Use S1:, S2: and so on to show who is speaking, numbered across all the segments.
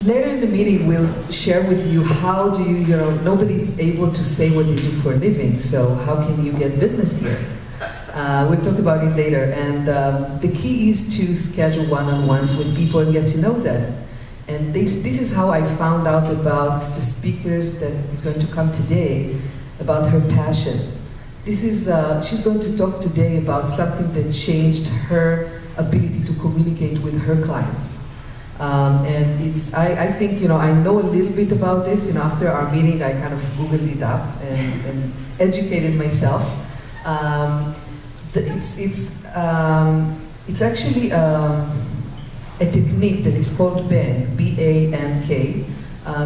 S1: Later in the meeting, we'll share with you how do you know, nobody's able to say what they do for a living, so how can you get business here? We'll talk about it later. And the key is to schedule one-on-ones with people and get to know them. And this is how I found out about the speakers that is going to come today, about her passion. This is, she's going to talk today about something that changed her ability to communicate with her clients. And it's, I think, you know, I know a little bit about this. You know, after our meeting, I kind of Googled it up and educated myself. It's actually a technique that is called BANK, B-A-N-K.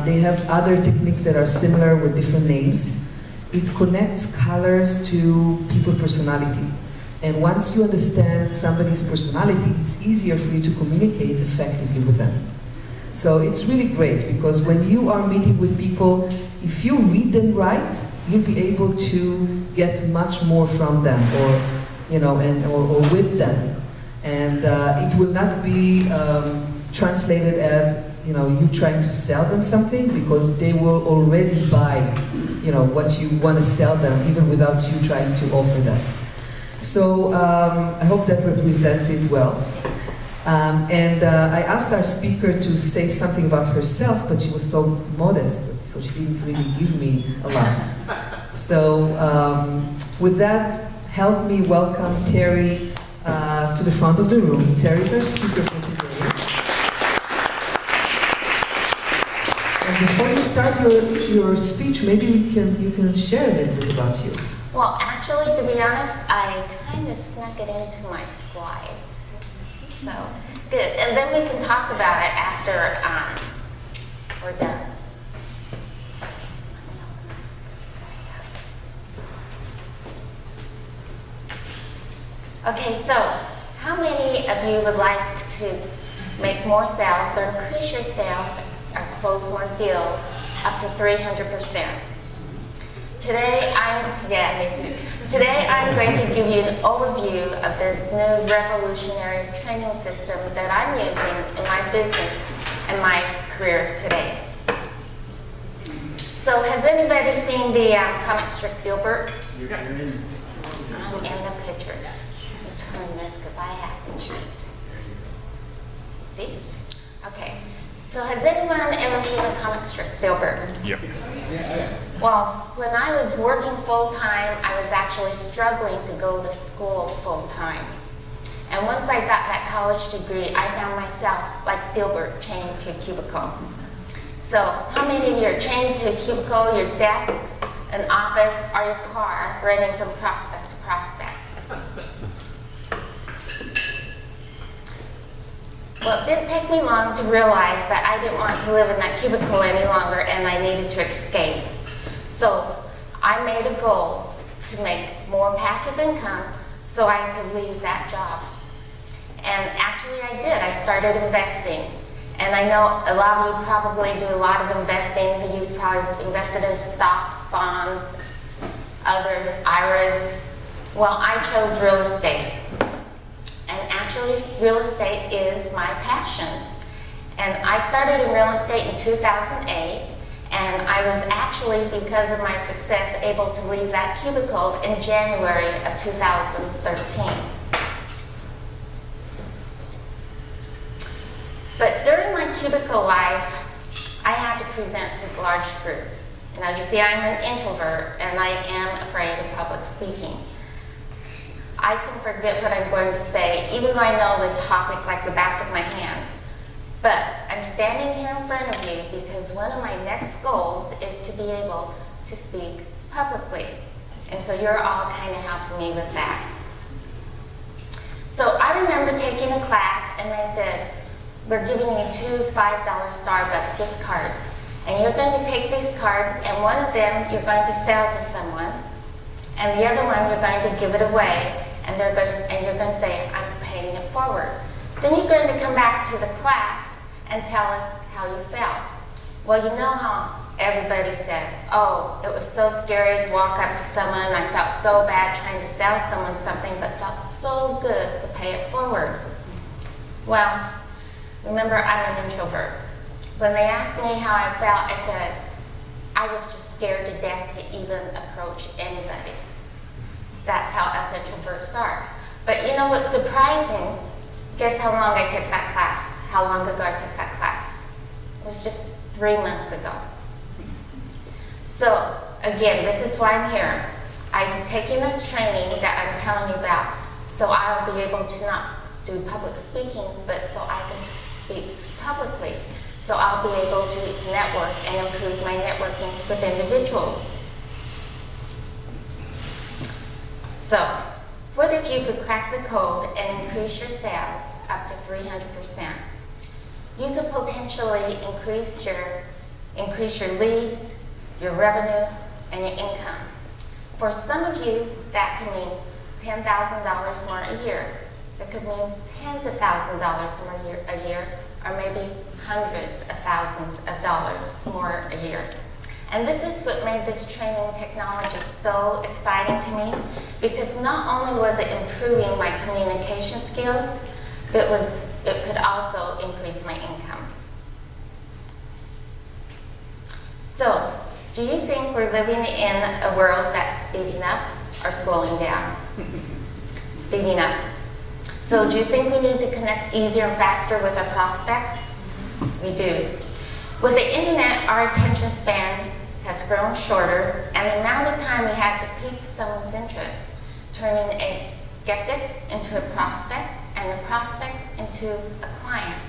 S1: They have other techniques that are similar with different names. It connects colors to people's personality. And once you understand somebody's personality, it's easier for you to communicate effectively with them. So it's really great because when you are meeting with people, if you read them right, you'll be able to get much more from them, or you know, or with them. And it will not be translated as, you know, you trying to sell them something, because they will already buy, you know, what you want to sell them, even without you trying to offer that. So I hope that represents it well. I asked our speaker to say something about herself, but she was so modest, so she didn't really give me a lot. So with that, help me welcome Terry to the front of the room. Terry's our speaker for today. And before you start your speech, maybe you can share a little bit about you.
S2: Well, actually, to be honest, I kind of snuck it into my slides. So, good. And then we can talk about it after we're done. Okay, so how many of you would like to make more sales or increase your sales or close more deals up to 300%? Today, me too. Today, I'm going to give you an overview of this new revolutionary training system that I'm using in my business and my career today. So, has anybody seen the comic strip Dilbert? I'm in the picture. Let's turn this because I have to cheat. See? Okay. So, has anyone ever seen the comic strip Dilbert?
S3: Yep.
S2: Well, when I was working full-time, I was actually struggling to go to school full-time. And once I got that college degree, I found myself, like Dilbert, chained to a cubicle. So, how many of you are chained to a cubicle, your desk, an office, or your car, running from prospect to prospect? Well, it didn't take me long to realize that I didn't want to live in that cubicle any longer, and I needed to escape. So I made a goal to make more passive income so I could leave that job. And actually I did. I started investing. And I know a lot of you probably do a lot of investing. You've probably invested in stocks, bonds, other IRAs. Well, I chose real estate. And actually real estate is my passion. And I started in real estate in 2008. And I was actually, because of my success, able to leave that cubicle in January of 2013. But during my cubicle life, I had to present to large groups. Now, you see, I'm an introvert, and I am afraid of public speaking. I can forget what I'm going to say, even though I know the topic like the back of my hand. But I'm standing here in front of you because one of my next goals is to be able to speak publicly. And so you're all kind of helping me with that. So I remember taking a class and they said, we're giving you 2 $5 Starbucks gift cards. And you're going to take these cards and one of them you're going to sell to someone. And the other one you're going to give it away. And you're going to say, I'm paying it forward. Then you're going to come back to the class and tell us how you felt. Well, you know how everybody said, oh, it was so scary to walk up to someone. I felt so bad trying to sell someone something, but felt so good to pay it forward. Well, remember, I'm an introvert. When they asked me how I felt, I said, I was just scared to death to even approach anybody. That's how essential births are. But you know what's surprising? Guess how long I took that class? How long ago I took that class? It was just 3 months ago. So, again, this is why I'm here. I'm taking this training that I'm telling you about, so I'll be able to not do public speaking, but so I can speak publicly. So I'll be able to network and improve my networking with individuals. So, what if you could crack the code and increase your sales up to 300%? You could potentially increase your leads, your revenue, and your income. For some of you, that could mean $10,000 more a year. It could mean tens of thousands of dollars more a year, or maybe hundreds of thousands of dollars more a year. And this is what made this training technology so exciting to me, because not only was it improving my communication skills, but it could also increase my income. So, do you think we're living in a world that's speeding up or slowing down? Speeding up. So do you think we need to connect easier and faster with our prospects? We do. With the internet, our attention span has grown shorter, and the amount of time we have to pique someone's interest, turning a skeptic into a prospect and a prospect into a client,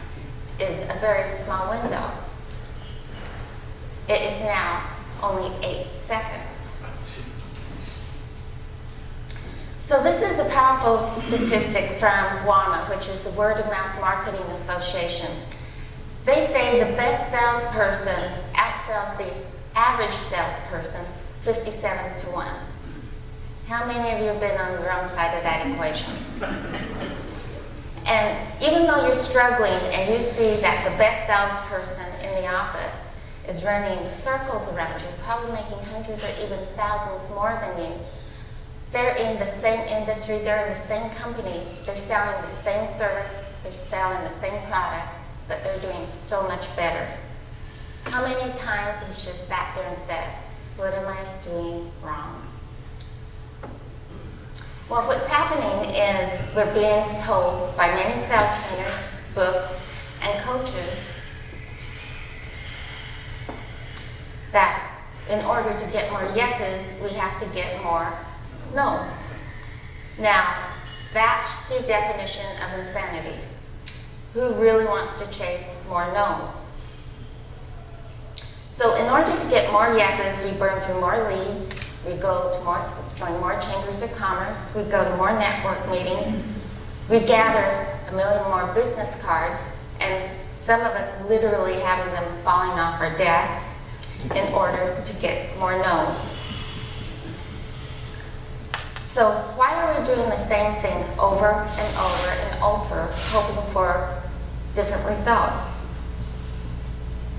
S2: is a very small window. It is now only 8 seconds. So this is a powerful statistic from WAMA, which is the Word of Mouth Marketing Association. They say the best salesperson outsells the average salesperson 57 to 1. How many of you have been on the wrong side of that equation? And even though you're struggling and you see that the best salesperson in the office is running circles around you, probably making hundreds or even thousands more than you, they're in the same industry, they're in the same company, they're selling the same service, they're selling the same product, but they're doing so much better. How many times have you just sat there and said, what am I doing wrong? Well, what's happening is we're being told by many sales trainers, books, and coaches that in order to get more yeses, we have to get more no's. Now, that's the definition of insanity. Who really wants to chase more no's? So in order to get more yeses, we burn through more leads, we go to join more chambers of commerce, we go to more network meetings, we gather 1 million more business cards, and some of us literally having them falling off our desks in order to get more no's. So why are we doing the same thing over and over and over, hoping for different results?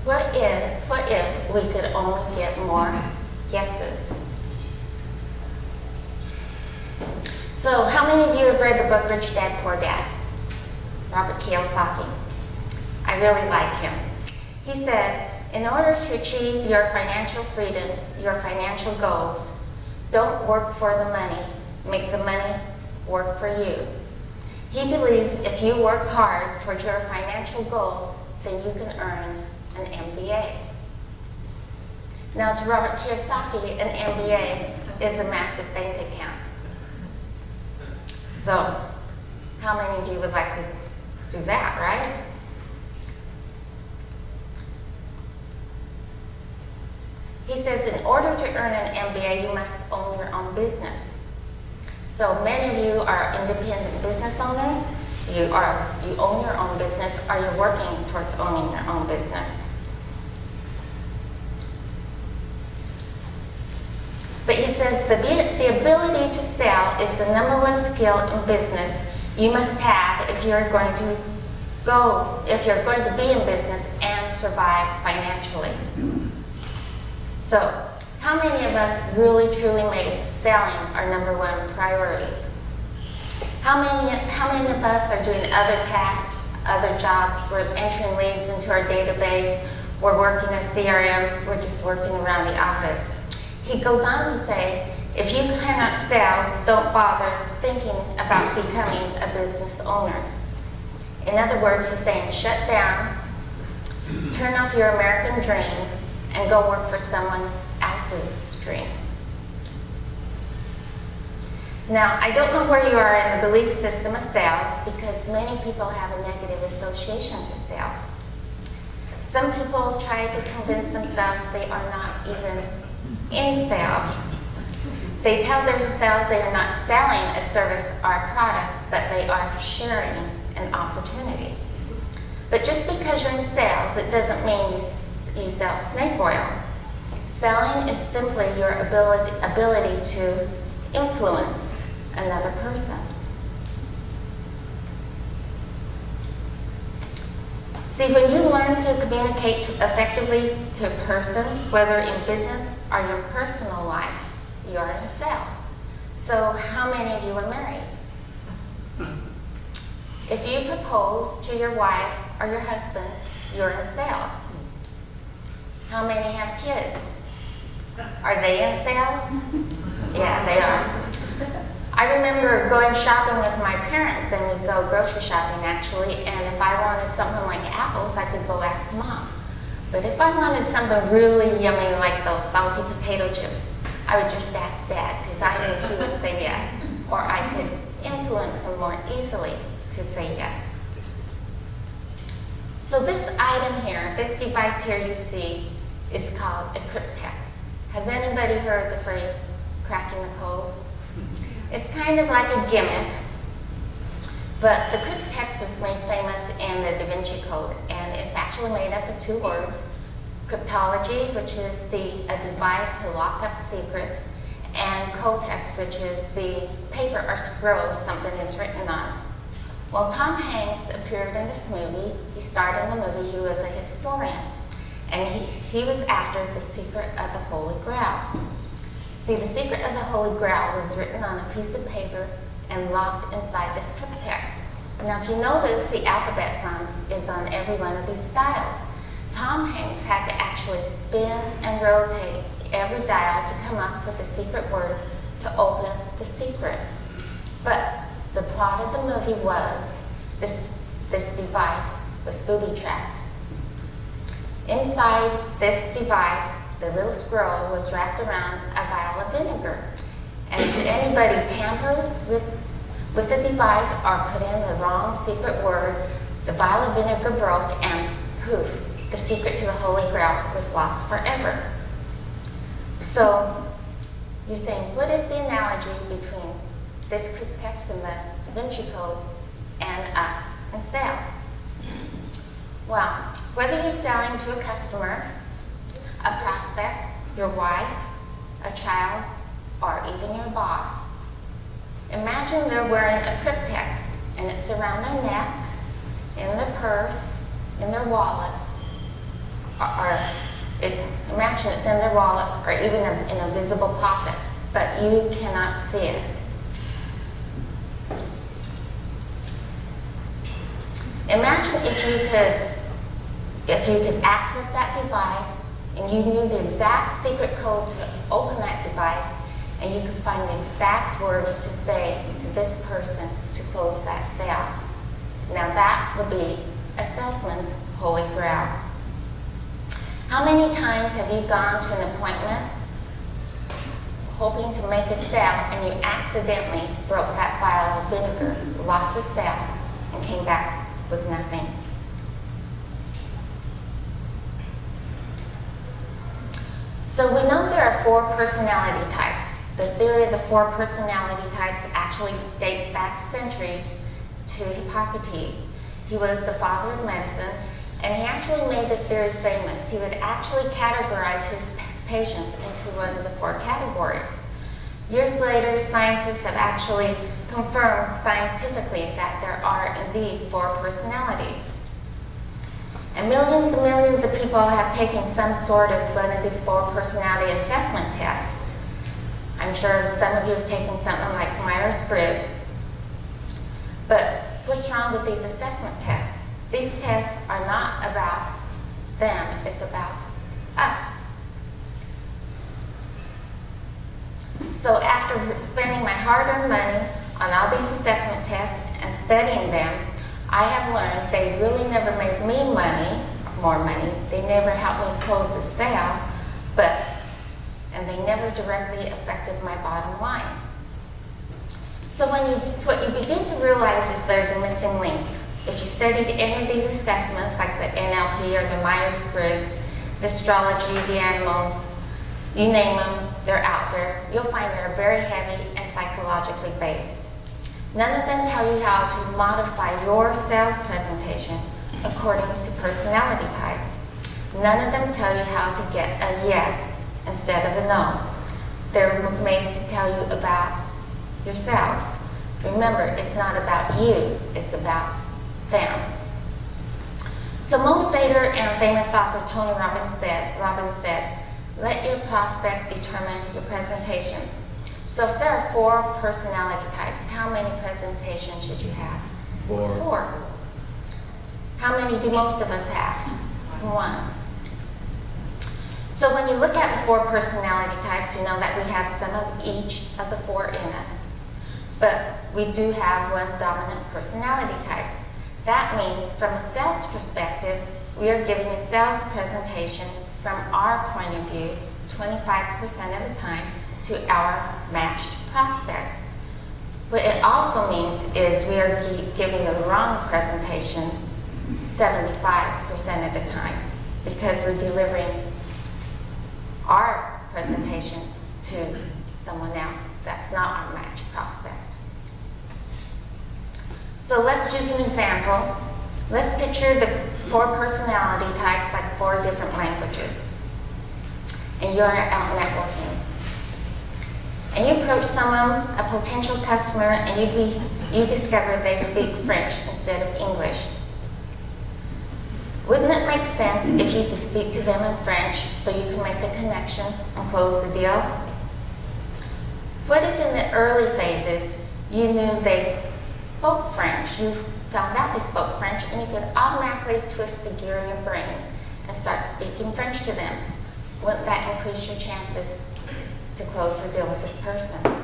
S2: What if we could only get more yeses? So how many of you have read the book Rich Dad, Poor Dad? Robert Kiyosaki. I really like him. He said, in order to achieve your financial freedom, your financial goals, don't work for the money, make the money work for you. He believes if you work hard towards your financial goals, then you can earn an MBA. Now to Robert Kiyosaki, an MBA is a massive bank account. So, how many of you would like to do that, right? He says in order to earn an MBA, you must own your own business. So many of you are independent business owners. You own your own business, or you're working towards owning your own business. But he says the ability to sell is the #1 skill in business you must have if you're going to be in business and survive financially. So, how many of us really truly make selling our #1 priority? How many of us are doing other tasks, other jobs? We're entering leads into our database. we're working our CRMs, we're just working around the office. He goes on to say, if you cannot sell, don't bother thinking about becoming a business owner. In other words, he's saying shut down, turn off your American dream, and go work for someone else's dream. Now, I don't know where you are in the belief system of sales because many people have a negative association to sales. Some people try to convince themselves they are not even in sales. They tell themselves they are not selling a service or a product, but they are sharing an opportunity. But just because you're in sales, it doesn't mean you sell snake oil. Selling is simply your ability to influence another person. See, when you learn to communicate effectively to a person, whether in business or your personal life, you are in sales. So how many of you are married? If you propose to your wife or your husband, you're in sales. How many have kids? Are they in sales? Yeah, they are. I remember going shopping with my parents, and we'd go grocery shopping actually, and if I wanted something like apples, I could go ask Mom. But if I wanted something really yummy like those salty potato chips, I would just ask Dad, because I knew he would say yes, or I could influence him more easily to say yes. So this item here, this device here you see, is called a cryptex. Has anybody heard the phrase cracking the code? It's kind of like a gimmick, but the cryptex was made famous in the Da Vinci Code, and it's actually made up of two words: cryptology, which is a device to lock up secrets, and codex, which is the paper or scroll something is written on. Well, Tom Hanks appeared in this movie. He starred in the movie. He was a historian, and he was after the secret of the Holy Grail. See, the secret of the Holy Grail was written on a piece of paper and locked inside this cryptex. Now, if you notice, the alphabet is on every one of these dials. Tom Hanks had to actually spin and rotate every dial to come up with a secret word to open the secret. But the plot of the movie was this device was booby-trapped. Inside this device, the little scroll was wrapped around a vial of vinegar. And if anybody tampered with the device or put in the wrong secret word, the vial of vinegar broke and poof, the secret to the Holy Grail was lost forever. So you think, what is the analogy between this cryptex in the Da Vinci Code and us in sales? Well, whether you're selling to a customer, a prospect, your wife, a child, or even your boss, imagine they're wearing a cryptex and it's around their neck, in their purse, in their wallet, imagine it's in their wallet or even in a visible pocket, but you cannot see it. Imagine if you could access that device and you knew the exact secret code to open that device, and you could find the exact words to say to this person to close that sale. Now that would be a salesman's Holy Grail. How many times have you gone to an appointment hoping to make a sale and you accidentally broke that vial of vinegar, lost the sale, and came back with nothing? So we know there are 4 personality types. The theory of the 4 personality types actually dates back centuries to Hippocrates. He was the father of medicine, and he actually made the theory famous. He would actually categorize his patients into one of the 4 categories. Years later, scientists have actually confirmed scientifically that there are indeed 4 personalities. And millions of people have taken some sort of one of these 4 personality assessment tests. I'm sure some of you have taken something like Myers-Briggs. But what's wrong with these assessment tests? These tests are not about them, it's about us. So after spending my hard-earned money on all these assessment tests and studying them, I have learned they really never made me more money. They never helped me close the sale, and they never directly affected my bottom line. So what you begin to realize is there's a missing link. If you studied any of these assessments, like the NLP or the Myers-Briggs, the astrology, the animals, you name them, they're out there. You'll find they're very heavy and psychologically based. None of them tell you how to modify your sales presentation according to personality types. None of them tell you how to get a yes instead of a no. They're made to tell you about yourselves. Remember, it's not about you, it's about them. So motivator and famous author Tony Robbins said, let your prospect determine your presentation. So if there are 4 personality types, how many presentations should you have?
S3: 4.
S2: 4. How many do most of us have? 1. So when you look at the 4 personality types, you know that we have some of each of the 4 in us. But we do have one dominant personality type. That means from a sales perspective, we are giving a sales presentation from our point of view 25% of the time to our matched prospect. What it also means is we are giving the wrong presentation 75% of the time because we're delivering our presentation to someone else that's not our matched prospect. So let's use an example. Let's picture the 4 personality types like 4 different languages. And you're out networking. And you approach someone, a potential customer, and you discover they speak French instead of English. Wouldn't it make sense if you could speak to them in French so you can make a connection and close the deal? What if in the early phases you knew they spoke French, you found out they spoke French, and you could automatically twist the gear in your brain and start speaking French to them? Wouldn't that increase your chances to close the deal with this person?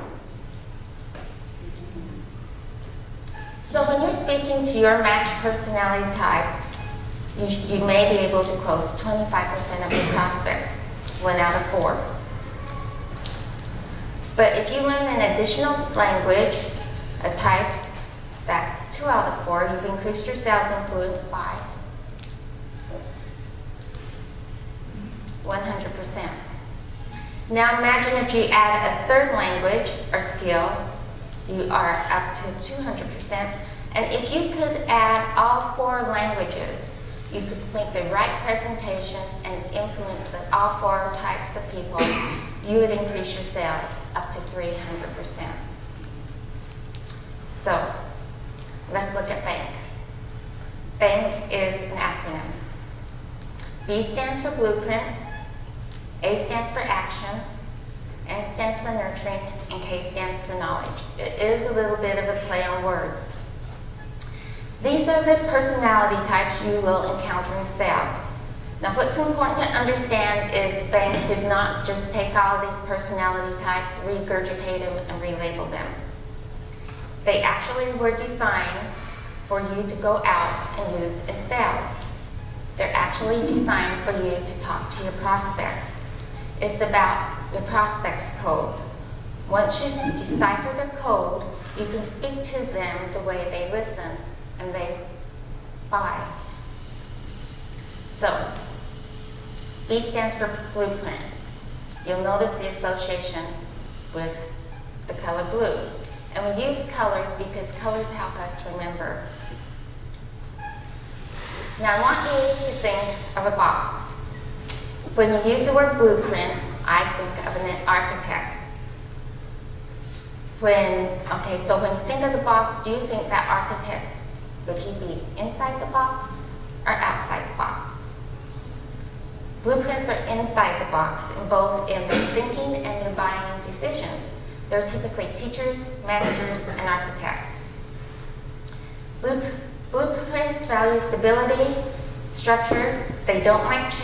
S2: So when you're speaking to your matched personality type, you may be able to close 25% of your prospects, 1 out of 4. But if you learn an additional language, a type, that's 2 out of 4, you've increased your sales influence by 100%. Now imagine if you add a 3rd language or skill, you are up to 200%. And if you could add all 4 languages, you could make the right presentation and influence all 4 types of people, you would increase your sales up to 300%. So let's look at BANK. BANK is an acronym. B stands for blueprint, A stands for action, N stands for nurturing, and K stands for knowledge. It is a little bit of a play on words. These are the personality types you will encounter in sales. Now what's important to understand is BANK did not just take all these personality types, regurgitate them, and relabel them. They actually were designed for you to go out and use in sales. They're actually designed for you to talk to your prospects. It's about your prospect's code. Once you decipher their code, you can speak to them the way they listen and they buy. So, B stands for blueprint. You'll notice the association with the color blue. And we use colors because colors help us remember. Now I want you to think of a box. When you use the word blueprint, I think of an architect. So when you think of the box, do you think that architect, would he be inside the box or outside the box? Blueprints are inside the box, in both in their thinking and their buying decisions. They're typically teachers, managers, and architects. Blueprints value stability, structure, They don't like change.